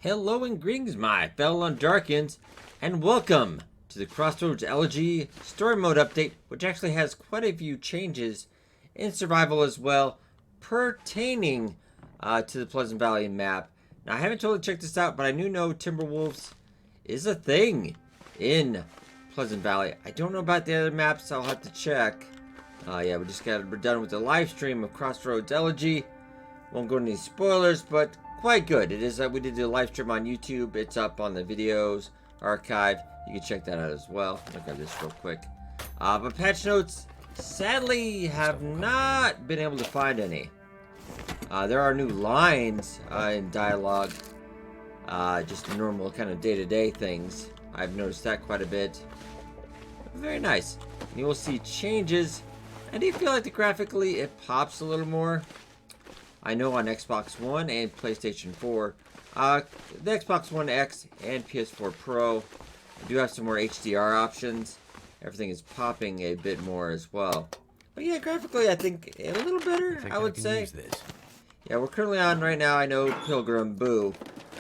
Hello and greetings, my fellow Undarkins, and welcome to the Crossroads Elegy story mode update, which actually has quite a few changes in survival as well, pertaining to the Pleasant Valley map. Now, I haven't totally checked this out, but I do know Timberwolves is a thing in Pleasant Valley. I don't know about the other maps, so I'll have to check. Yeah, we're done with the live stream of Crossroads Elegy. Won't go into any spoilers, but quite good. It is we did the live stream on YouTube. It's up on the videos archive. You can check that out as well. Look at this real quick. But patch notes, sadly, have not been able to find any. There are new lines in dialogue. Just normal kind of day-to-day things. I've noticed that quite a bit. Very nice. You will see changes. I do feel like graphically it pops a little more. I know on Xbox One and PlayStation 4, the Xbox One X and PS4 Pro do have some more HDR options. Everything is popping a bit more as well. But yeah, graphically I think a little better, I would say. Yeah, we're currently on right now, I know, Pilgrim Boo.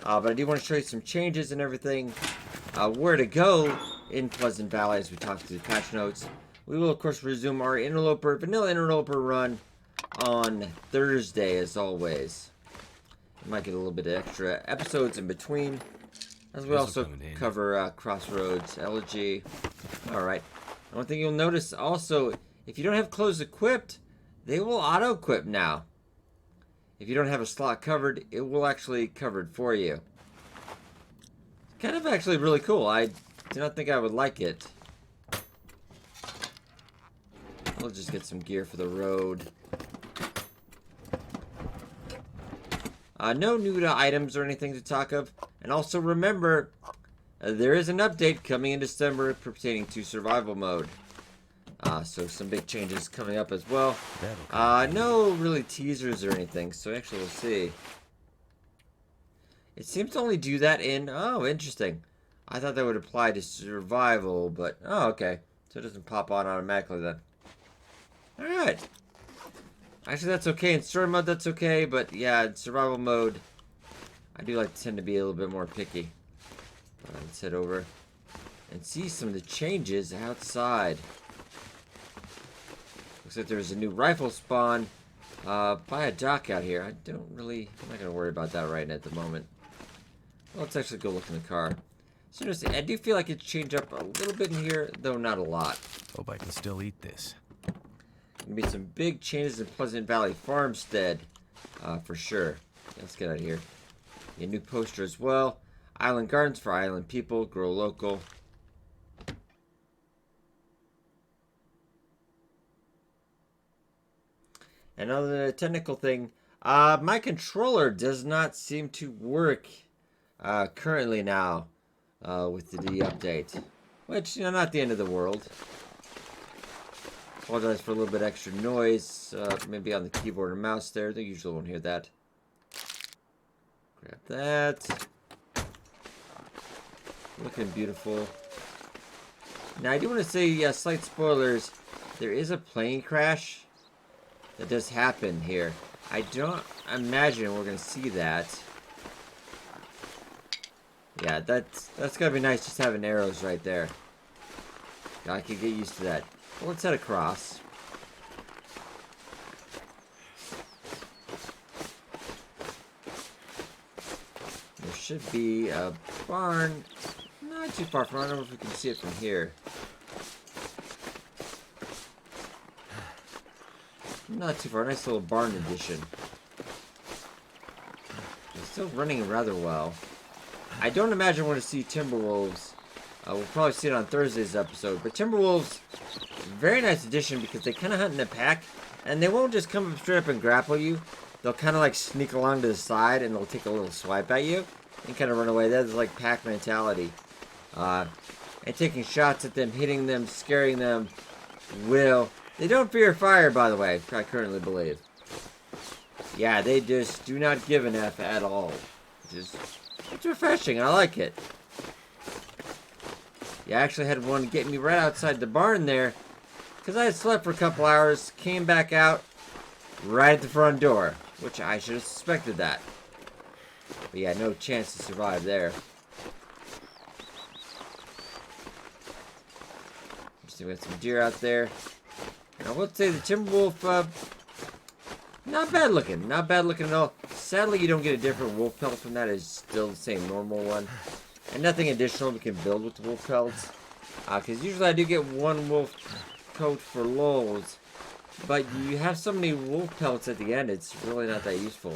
But I do want to show you some changes and everything. Where to go in Pleasant Valley as we talk through the patch notes. We will, of course, resume our vanilla interloper run on Thursday, as always. We might get a little bit of extra episodes in between, as we also cover Crossroads Elegy. Alright. One thing you'll notice also, if you don't have clothes equipped, they will auto-equip now. If you don't have a slot covered, it will actually covered for you. Kind of actually really cool. I do not think I would like it. We'll just get some gear for the road. No new items or anything to talk of. And also remember, there is an update coming in December pertaining to survival mode. So some big changes coming up as well. No really teasers or anything, so actually we'll see. It seems to only do that in... Oh, interesting. I thought that would apply to survival, but... Oh, okay. So it doesn't pop on automatically then. Alright. Actually, that's okay. In story mode, that's okay. But yeah, in survival mode, I do tend to be a little bit more picky. Let's head over and see some of the changes outside. Looks like there's a new rifle spawn by a dock out here. I'm not going to worry about that right at the moment. Well, let's actually go look in the car. So I do feel like it's changed up a little bit in here, though not a lot. Hope I can still eat this. Gonna be some big changes in Pleasant Valley Farmstead, for sure. Let's get out of here. A new poster as well. Island gardens for island people. Grow local. Another technical thing. My controller does not seem to work currently now with the update, which not the end of the world. Apologize for a little bit extra noise, maybe on the keyboard or mouse there. They usually won't hear that. Grab that. Looking beautiful. Now, I do want to say, slight spoilers. There is a plane crash that does happen here. I don't imagine we're going to see that. Yeah, that's going to be nice just having arrows right there. I could get used to that. Well, let's head across. There should be a barn. Not too far from. I don't know if we can see it from here. Not too far. Nice little barn addition. It's still running rather well. I don't imagine we're going to see Timberwolves. We'll probably see it on Thursday's episode. But Timberwolves, very nice addition because they kind of hunt in a pack. And they won't just come straight up and grapple you. They'll kind of sneak along to the side and they'll take a little swipe at you. And kind of run away. That's pack mentality. And taking shots at them, hitting them, scaring them. They don't fear fire, by the way, I currently believe. Yeah, they just do not give an F at all. It's refreshing. I like it. Yeah, I actually had one get me right outside the barn there. Because I had slept for a couple hours. Came back out right at the front door. Which I should have suspected that. But yeah, no chance to survive there. Just we got some deer out there. And I would say the timber wolf, not bad looking. Not bad looking at all. Sadly, you don't get a different wolf pelt from that. It's still the same normal one. And nothing additional we can build with the wolf pelts. Because usually I do get one wolf coat for lulz. But you have so many wolf pelts at the end, it's really not that useful.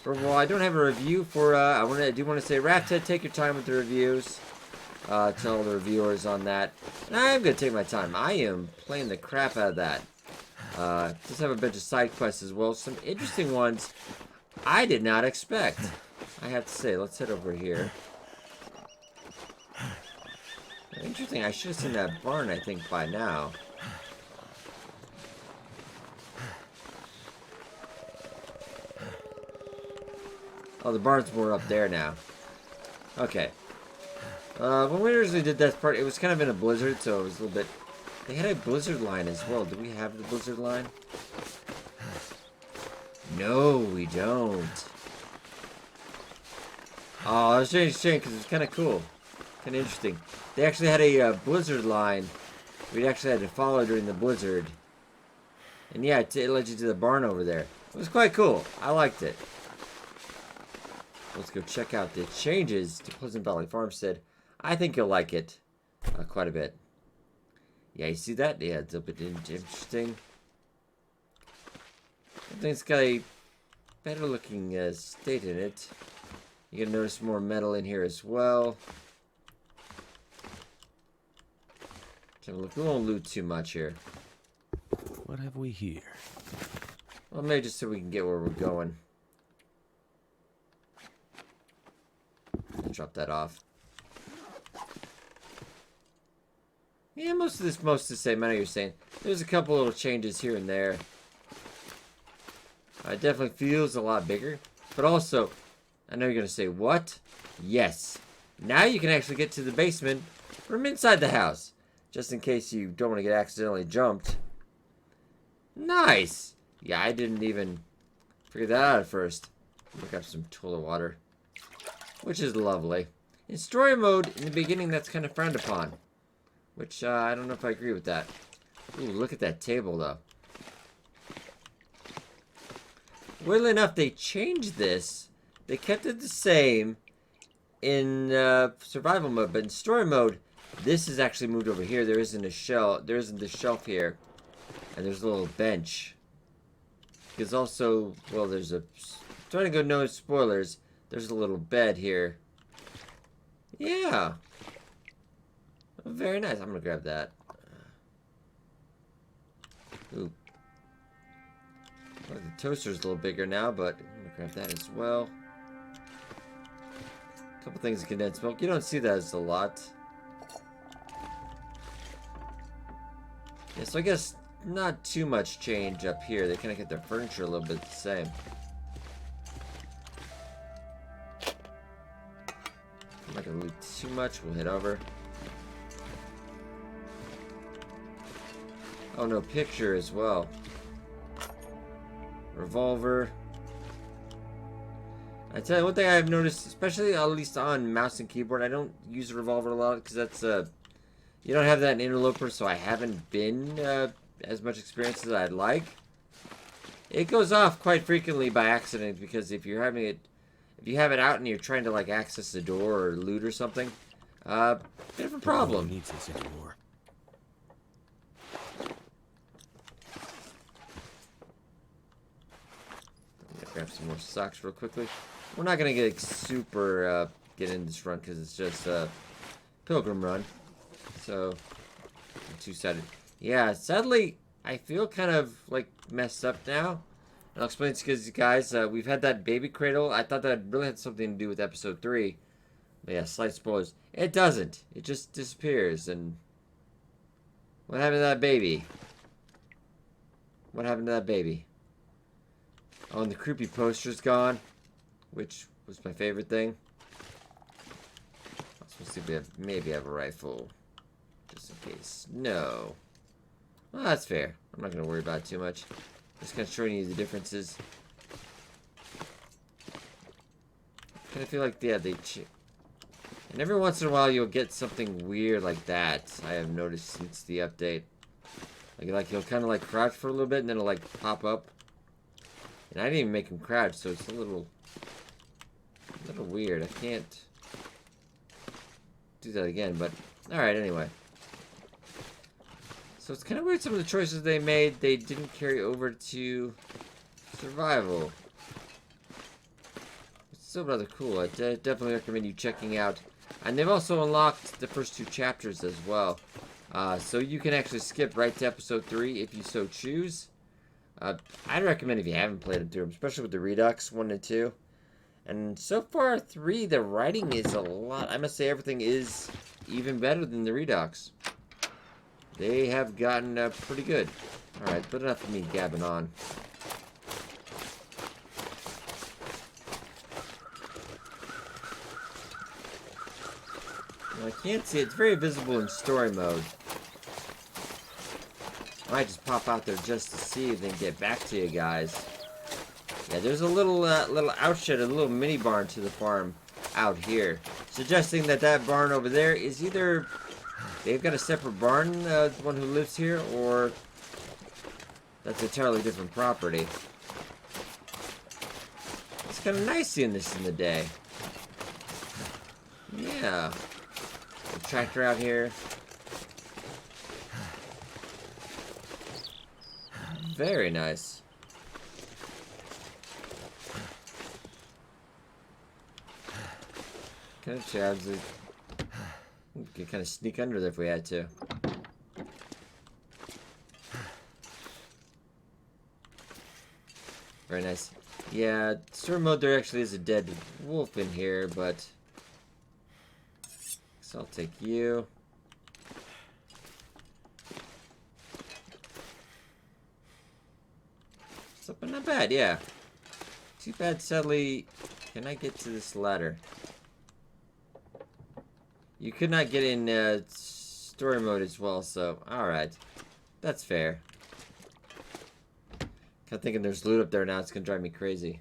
Well, I don't have a review for, I do want to say, Rapted, take your time with the reviews. Tell all the reviewers on that. And I'm going to take my time. I am playing the crap out of that. Just have a bunch of side quests as well. Some interesting ones I did not expect. I have to say, let's head over here. Interesting, I should have seen that barn, I think, by now. Oh, the barn's more up there now. Okay. When we originally did that part, it was kind of in a blizzard, so it was a little bit... They had a blizzard line as well. Do we have the blizzard line? No, we don't. Oh, it was a shame because it was kind of cool. Kind of interesting. They actually had a blizzard line. We'd actually had to follow during the blizzard. And yeah, it led you to the barn over there. It was quite cool. I liked it. Let's go check out the changes to Pleasant Valley Farmstead. I think you'll like it quite a bit. Yeah, you see that? Yeah, it's a bit interesting. I think it's got a better looking state in it. You're going to notice more metal in here as well. Look, we won't loot too much here. What have we here? Well, maybe just so we can get where we're going. Drop that off. Yeah, most of this, the same. I know you're saying. There's a couple little changes here and there. It definitely feels a lot bigger. But also, I know you're going to say, what? Yes. Now you can actually get to the basement from inside the house. Just in case you don't want to get accidentally jumped. Nice! Yeah, I didn't even figure that out at first. Look up some toilet water. Which is lovely. In story mode, in the beginning, that's kind of frowned upon. Which, I don't know if I agree with that. Ooh, look at that table, though. Weirdly enough, they changed this. They kept it the same in survival mode, but in story mode, this is actually moved over here. There isn't a shelf. There isn't a shelf here, and there's a little bench. There's also, well, there's a. Trying to go no spoilers. There's a little bed here. Yeah. Oh, very nice. I'm gonna grab that. Ooh. Well, the toaster's a little bigger now, but I'm gonna grab that as well. A couple things of condensed milk. You don't see that as a lot. Yeah, so I guess not too much change up here. They kind of get their furniture a little bit the same. I'm not gonna loot too much. We'll head over. Oh no, picture as well. Revolver. I tell you one thing I've noticed, especially at least on mouse and keyboard, I don't use a revolver a lot because that's you don't have that in Interloper, so I haven't been as much experience as I'd like. It goes off quite frequently by accident because if you're having it, if you have it out and you're trying to like access the door or loot or something, bit of a problem. Who needs this anymore? Grab some more socks real quickly. We're not gonna get super get in this run because it's just a pilgrim run. So two-sided. Yeah, sadly, I feel kind of like messed up now. And I'll explain to you guys. We've had that baby cradle. I thought that really had something to do with episode 3. But yeah, slight spoilers. It doesn't. It just disappears. And what happened to that baby? What happened to that baby? Oh, and the creepy poster's gone, which was my favorite thing. Let's see if we have, maybe have a rifle, just in case. No. Well, that's fair. I'm not going to worry about it too much. Just kind of showing you the differences. kind of feel like, yeah, and every once in a while you'll get something weird like that. I have noticed since the update. Like he'll kind of like crouch for a little bit and then it'll like pop up. And I didn't even make him crouch, so it's a little weird. I can't do that again, but alright, anyway. So it's kind of weird some of the choices they made, they didn't carry over to survival. It's still rather cool. I definitely recommend you checking out. And they've also unlocked the first 2 chapters as well. So you can actually skip right to episode 3 if you so choose. I'd recommend if you haven't played it through, especially with the Redux 1 and 2. And so far, 3, the writing is a lot. I must say everything is even better than the Redux. They have gotten pretty good. Alright, but enough of me gabbing on. Now, I can't see it. It's very visible in story mode. I might just pop out there just to see and then get back to you guys. Yeah, there's a little outshed, a little mini barn to the farm out here. Suggesting that that barn over there is either they've got a separate barn, the one who lives here, or that's entirely different property. It's kind of nice seeing this in the day. Yeah. The tractor out here. Very nice. Kind of chabs. We could kind of sneak under there if we had to. Very nice. Yeah, story mode there actually is a dead wolf in here, but so I'll take you. Something not bad, yeah. Too bad, sadly. Can I get to this ladder? You could not get in story mode as well, so alright. That's fair. I'm thinking there's loot up there now, it's gonna drive me crazy.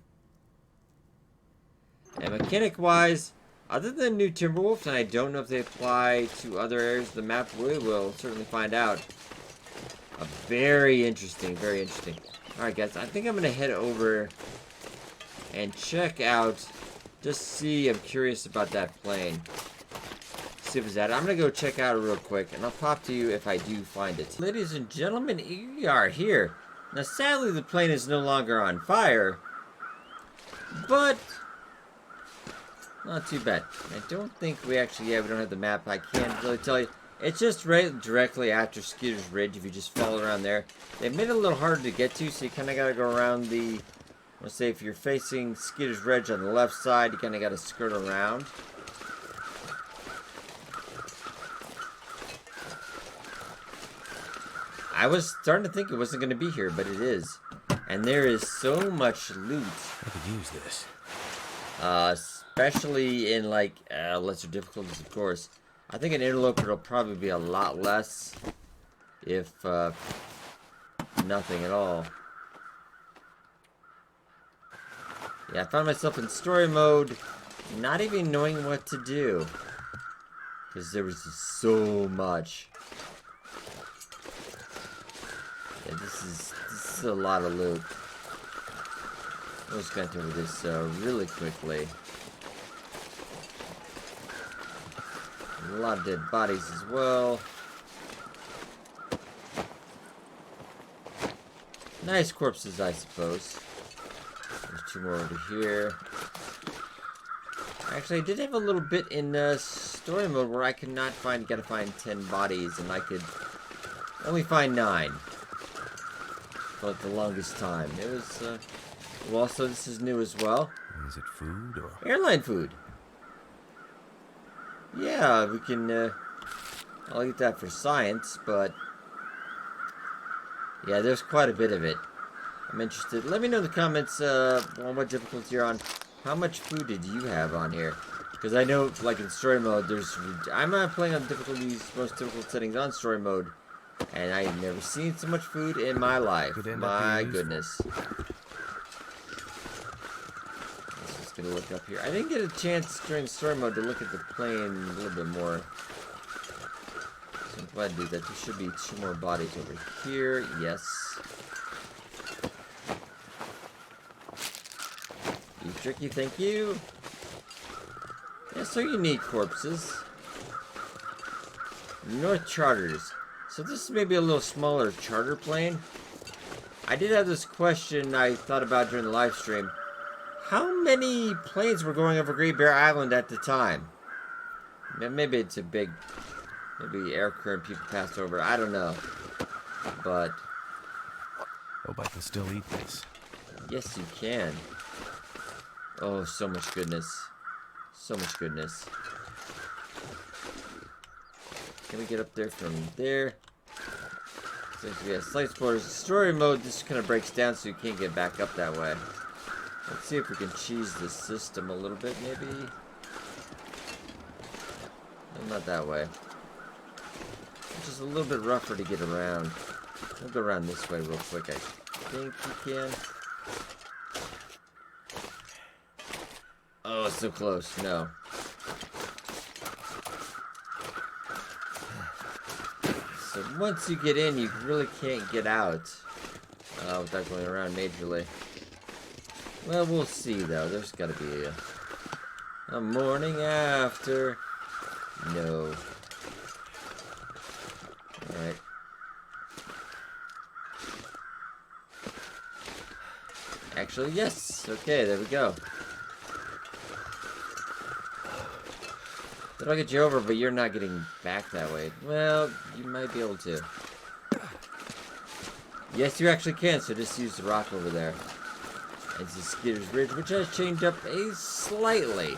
And mechanic-wise, other than New Timberwolf, and I don't know if they apply to other areas of the map, we will certainly find out. Very interesting, very interesting. Alright guys, I think I'm gonna head over and check out, just see, I'm curious about that plane. See if it's at it. I'm gonna go check out it real quick, and I'll pop to you if I do find it. Ladies and gentlemen, we are here. Now sadly the plane is no longer on fire, but not too bad. I don't think we actually, we don't have the map. I can't really tell you. It's just right directly after Skeeter's Ridge if you just follow around there. They made it a little harder to get to, so you kind of got to go around the, let's say if you're facing Skeeter's Ridge on the left side, you kind of got to skirt around. I was starting to think it wasn't going to be here, but it is. And there is so much loot. I could use this. Especially in, like, lesser difficulties, of course. I think an interloper will probably be a lot less, if nothing at all. Yeah, I found myself in story mode, not even knowing what to do. Because there was just so much. Yeah, this is a lot of loot. Let's get through this really quickly. A lot of dead bodies as well. Nice corpses, I suppose. There's 2 more over here. Actually, I did have a little bit in story mode where I could not find, gotta find 10 bodies, and I could only find 9. For the longest time. It was, well, also this is new as well. Is it food or? Airline food. Yeah, we can, I'll eat that for science, but yeah, there's quite a bit of it. I'm interested. Let me know in the comments on what difficulty you're on. How much food did you have on here? Because I know, like in story mode, I'm not playing on difficulties, most difficult settings on story mode, and I've never seen so much food in my life. My goodness. Let's just gonna look up here. I didn't get a chance during story mode to look at the plane a little bit more. So I'm glad to do that. There should be 2 more bodies over here. Yes. You tricky, thank you. Yeah, so you need corpses. North Charters. So this is maybe a little smaller charter plane. I did have this question I thought about during the live stream. How many planes were going over Great Bear Island at the time? Maybe it's a big... Maybe air current people passed over. I don't know. But... Hope I can still eat this. yes, you can. Oh, so much goodness. So much goodness. Can we get up there from there? So we have slight spoilers. Story mode, this kind of breaks down so you can't get back up that way. Let's see if we can cheese the system a little bit, maybe. No, not that way. It's just a little bit rougher to get around. We'll go around this way real quick, I think we can. Oh, it's so close. No. So once you get in, you really can't get out without going around majorly. Well, we'll see, though. There's got to be a morning after. No. Alright. Actually, yes. Okay, there we go. That'll get you over, but you're not getting back that way. Well, you might be able to. Yes, you actually can, so just use the rock over there. It's the Skeeter's Bridge, which has changed up slightly.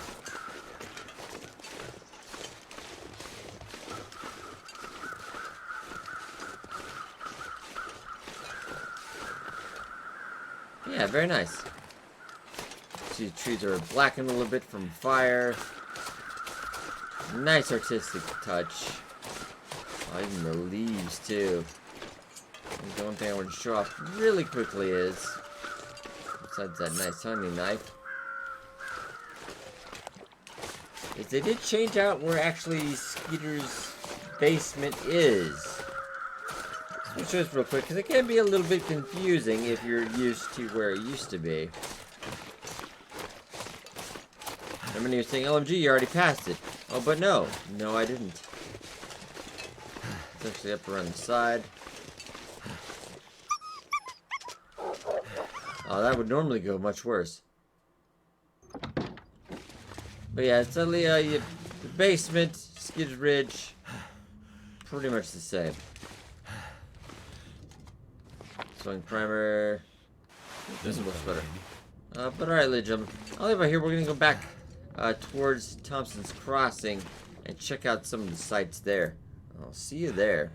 Yeah, very nice. See, the trees are blackened a little bit from fire. Nice artistic touch. Oh, even the leaves, too. And the one thing I want to show off really quickly is, besides that nice hunting knife, is they did change out where actually Skeeter's basement is. Let me show this real quick, because it can be a little bit confusing if you're used to where it used to be. Remember you were saying, LMG, you already passed it. Oh, but no. No, I didn't. It's actually up around the side. Oh, that would normally go much worse. But yeah, it's only the basement, Skid's Ridge, pretty much the same. Swing primer. This one looks better. But alright, ladies and gentlemen, I'll leave right here. We're going to go back towards Thompson's Crossing and check out some of the sites there. I'll see you there.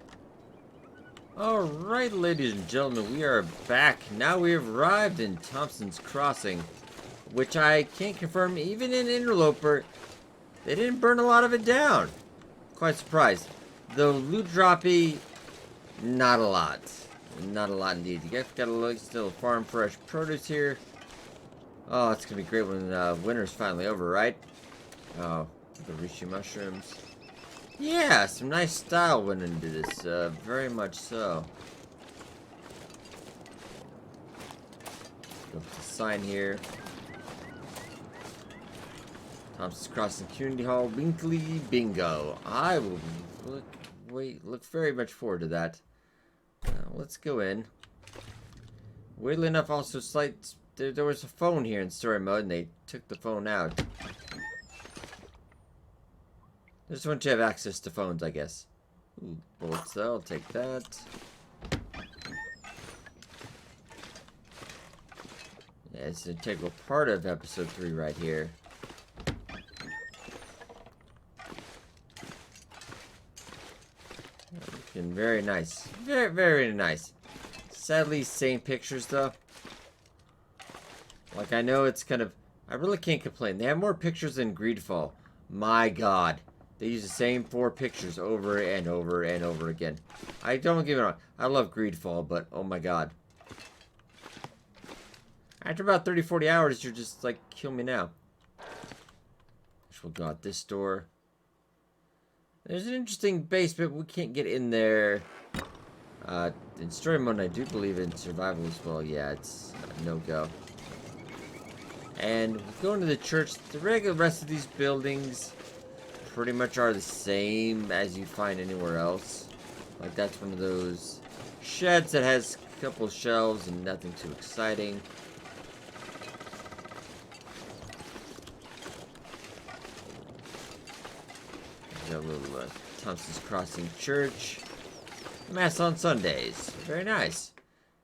Alright, ladies and gentlemen, we are back. Now we have arrived in Thompson's Crossing, which I can't confirm, even in Interloper, they didn't burn a lot of it down. Quite surprised. The loot droppy, not a lot. Not a lot indeed. You guys got a look, still farm fresh produce here. Oh, it's gonna be great when winter's finally over, right? Oh, the reishi mushrooms. Yeah, some nice style went into this. Very much so. Go to the sign here. Thompson's Crossing Community Hall, Winkley Bingo. I will look very much forward to that. Let's go in. Weirdly enough, also there was a phone here in story mode, and they took the phone out. Just want you to have access to phones, I guess. Ooh, bullets though, I'll take that. Yeah, it's an integral part of episode 3 right here. Looking very nice. Very, very nice. Sadly, same pictures though. Like, I know it's kind of... I really can't complain. They have more pictures than Greedfall. My god. They use the same 4 pictures over and over and over again. I don't get me wrong. I love Greedfall, but oh my god. After about 30-40 hours, you're just like, kill me now. we'll go out this door. There's an interesting basement. We can't get in there. In story mode, I do believe in survival as well. Yeah, it's a no-go. And going to the church, the regular rest of these buildings pretty much are the same as you find anywhere else. Like, that's one of those sheds that has a couple shelves and nothing too exciting. Got a little Thompson's Crossing Church. Mass on Sundays. Very nice.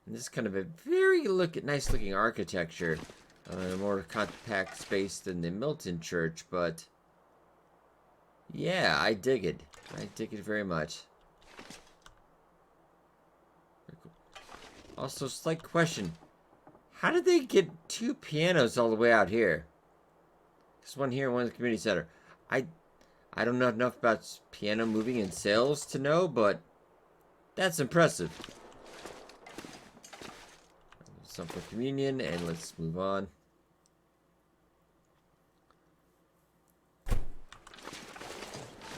And this is kind of a very nice looking architecture. A more compact space than the Milton Church, but yeah, I dig it. I dig it very much. Also, slight question. How did they get two pianos all the way out here? There's one here and one in the community center. I don't know enough about piano moving and sales to know, but that's impressive. Some for communion, and let's move on.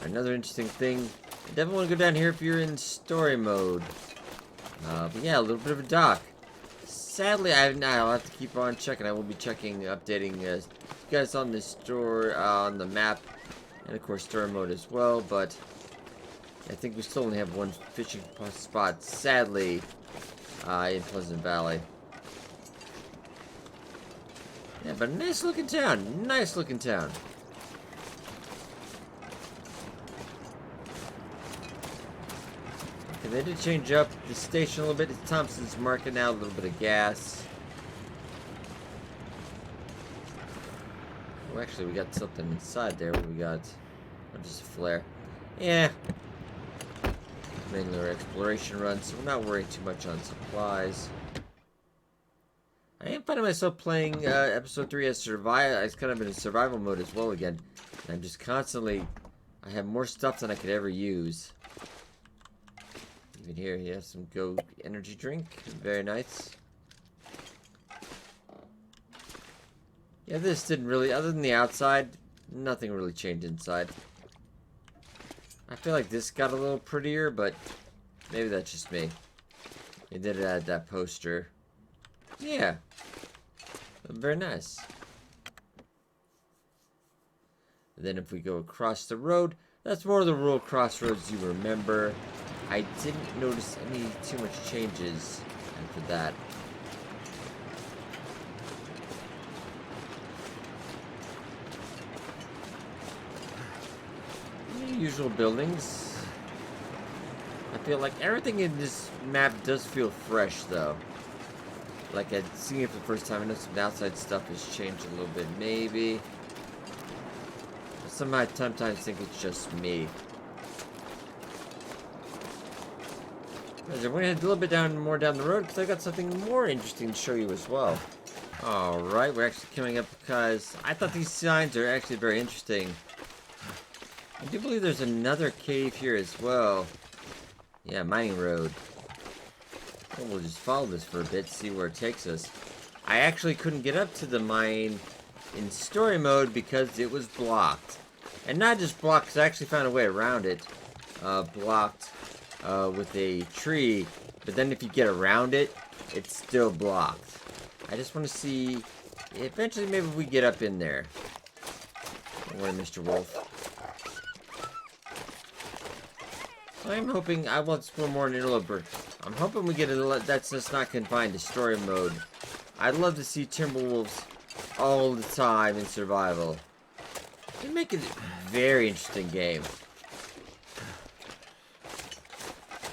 Another interesting thing. I definitely want to go down here if you're in story mode. But yeah, a little bit of a dock. Sadly, I'll have to keep on checking. I will be checking, updating you guys on the store, on the map, and of course story mode as well. But I think we still only have one fishing spot, sadly, in Pleasant Valley. Yeah, but a nice looking town. Nice looking town. Okay, they did change up the station a little bit. It's Thompson's Market now, a little bit of gas. Oh, actually, we got something inside there. What do we got? Oh, just a flare. Yeah. Mainly our exploration run, so we're not worrying too much on supplies. I am finding myself playing episode 3 as survival. It's kind of in a survival mode as well again. And I'm just constantly, I have more stuff than I could ever use. Even here, he has some Go energy drink. Very nice. Yeah, this didn't really, other than the outside, nothing really changed inside. I feel like this got a little prettier, but maybe that's just me. They did add that poster. Yeah. Very nice. And then if we go across the road, that's more of the rural crossroads you remember. I didn't notice any too much changes after that. Usual buildings. I feel like everything in this map does feel fresh, though. Like I'd seen it for the first time. I know some of the outside stuff has changed a little bit, maybe. But somehow I sometimes think it's just me. We're going to head a little bit more down the road because I got something more interesting to show you as well. Alright, we're actually coming up because I thought these signs are actually very interesting. I do believe there's another cave here as well. Yeah, mining road. Well, we'll just follow this for a bit, see where it takes us. I actually couldn't get up to the mine in story mode because it was blocked. And not just blocked, because I actually found a way around it. Blocked with a tree. But then if you get around it, it's still blocked. I just want to see... Eventually, maybe we get up in there. Don't worry, Mr. Wolf. I'm hoping I will explore more in Interloper. I'm hoping we get a that's just not confined to story mode. I'd love to see Timberwolves all the time in survival. It'd make it a very interesting game.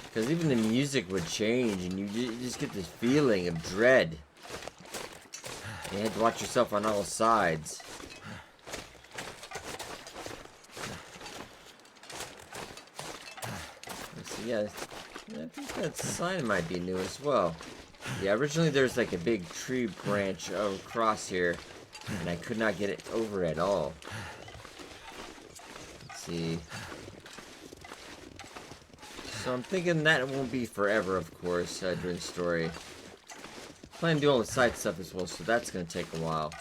Because even the music would change and you just get this feeling of dread. You had to watch yourself on all sides. Yeah, I think that sign might be new as well. Yeah, originally there's like a big tree branch across here, and I could not get it over at all. Let's see. So I'm thinking that won't be forever, of course, during the story. Plan to do all the side stuff as well, so that's going to take a while.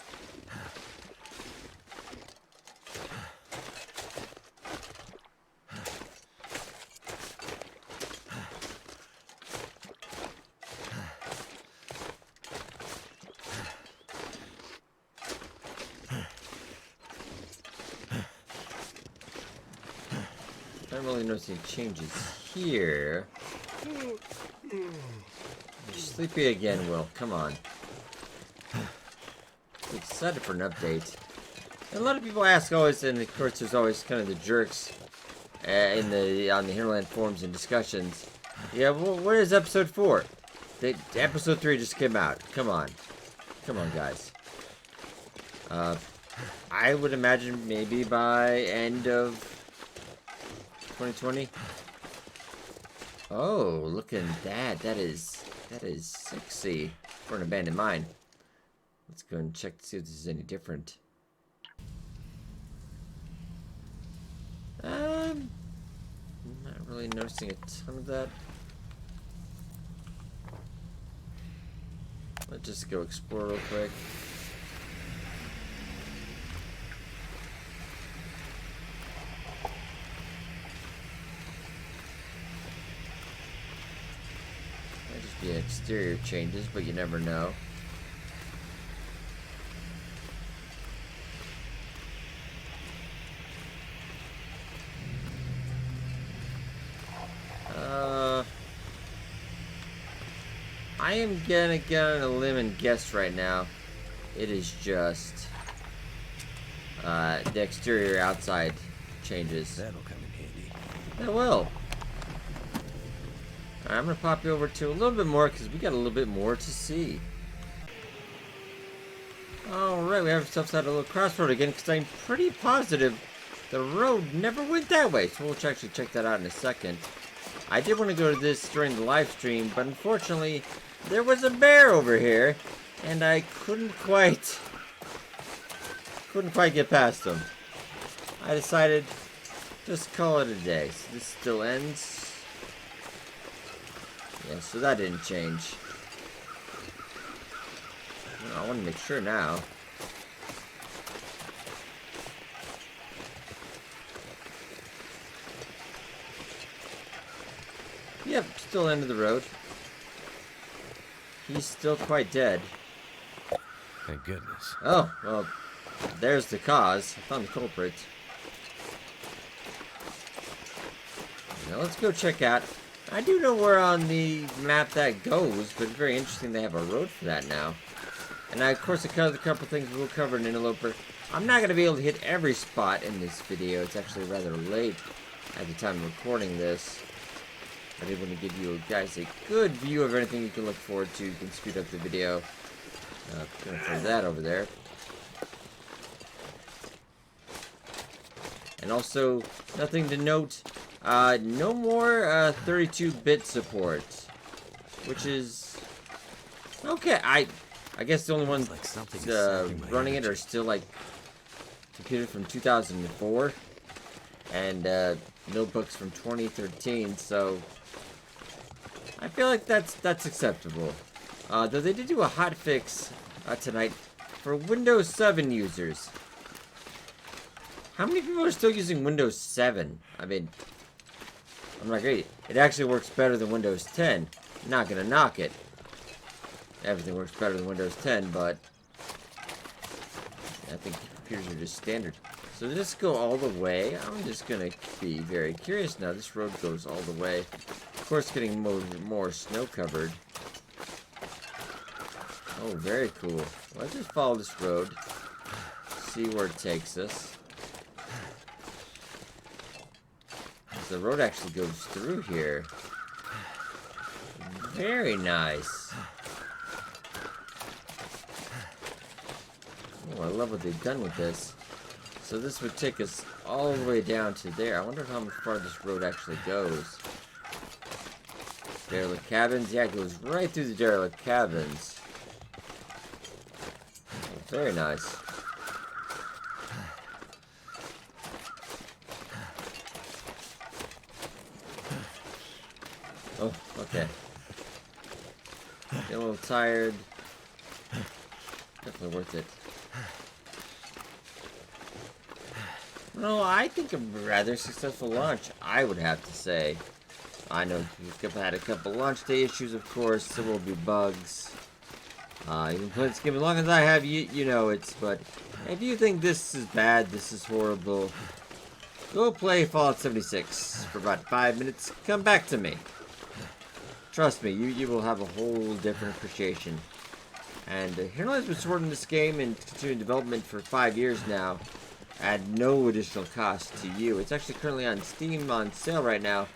Not really noticing changes here. You're sleepy again, Will. Come on. I'm excited for an update. And a lot of people ask always, and of course there's always kind of the jerks on the Hinterland forums and discussions. Yeah, well, where is episode 4? Episode 3 just came out. Come on. Come on, guys. I would imagine maybe by end of 2020. Oh, look at that. That is sexy for an abandoned mine. Let's go and check to see if this is any different. I'm not really noticing a ton of that. Let's just go explore real quick. Might just be exterior changes, but you never know. I am gonna get on a limb and guess right now. It is just the exterior outside changes. That'll come in handy. It will. Alright, I'm gonna pop you over to a little bit more because we got a little bit more to see. Alright, we have ourselves at a little crossroad again because I'm pretty positive the road never went that way. So we'll actually check that out in a second. I did want to go to this during the live stream, but unfortunately there was a bear over here and I couldn't quite get past him. I decided just call it a day. So this still ends. Yeah, so that didn't change. I want to make sure now. Yep, still end of the road. He's still quite dead. Thank goodness. Oh, well, there's the cause. I found the culprit. Now let's go check out. I do know where on the map that goes, but it's very interesting they have a road for that now. And I, of course, I covered a couple things we'll cover in Interloper. I'm not going to be able to hit every spot in this video. It's actually rather late at the time of recording this. I did want to give you guys a good view of anything you can look forward to. You can speed up the video. Gonna throw that over there. And also, nothing to note. No more 32-bit support, which is okay. I guess the only ones like running it are still like computers from 2004 and notebooks from 2013. So I feel like that's acceptable. Though they did do a hotfix tonight for Windows 7 users. How many people are still using Windows 7? I mean, I'm not great. It actually works better than Windows 10. I'm not gonna knock it. Everything works better than Windows 10, but I think computers are just standard. So does this go all the way? I'm just gonna be very curious now. This road goes all the way. Of course, getting more snow covered. Oh, very cool. Let's just follow this road. See where it takes us. The road actually goes through here. Very nice. Oh, I love what they've done with this. So this would take us all the way down to there. I wonder how far this road actually goes. Derelict cabins. Yeah, it goes right through the derelict cabins. Oh, very nice. Oh, okay. Get a little tired. Definitely worth it. No, I think a rather successful launch, I would have to say. I know we've had a couple launch day issues, of course. There will be bugs. You've been playing this game as long as I have, you know it's. But if you think this is bad, this is horrible, Go play Fallout 76 for about 5 minutes. Come back to me. Trust me, you will have a whole different appreciation. And Hero has been supporting this game and continuing development for 5 years now at no additional cost to you. It's actually currently on Steam on sale right now.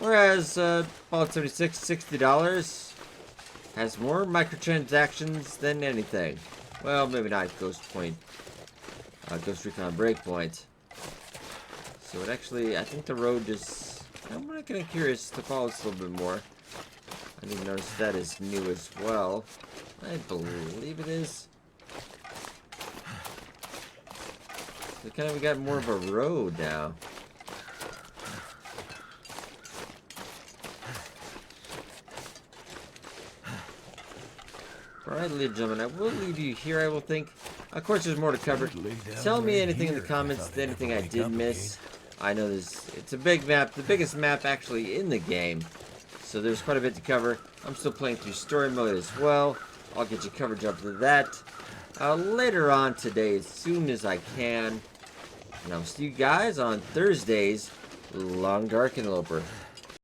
Whereas Fallout 76, $60, has more microtransactions than anything. Well, maybe not Ghost Recon Breakpoint. So it actually, I think the road just, I'm kind of curious to follow this a little bit more. I didn't notice that is new as well. I believe it is. So kind of we got more of a road now. Alright, ladies and gentlemen, I will leave you here, I will think. Of course, there's more to cover. Tell me anything in the comments, anything I did miss. I know it's a big map, the biggest map actually in the game. So there's quite a bit to cover. I'm still playing through story mode as well. I'll get you coverage up to that later on today as soon as I can. And I'll see you guys on Thursdays, Long Dark and Loper.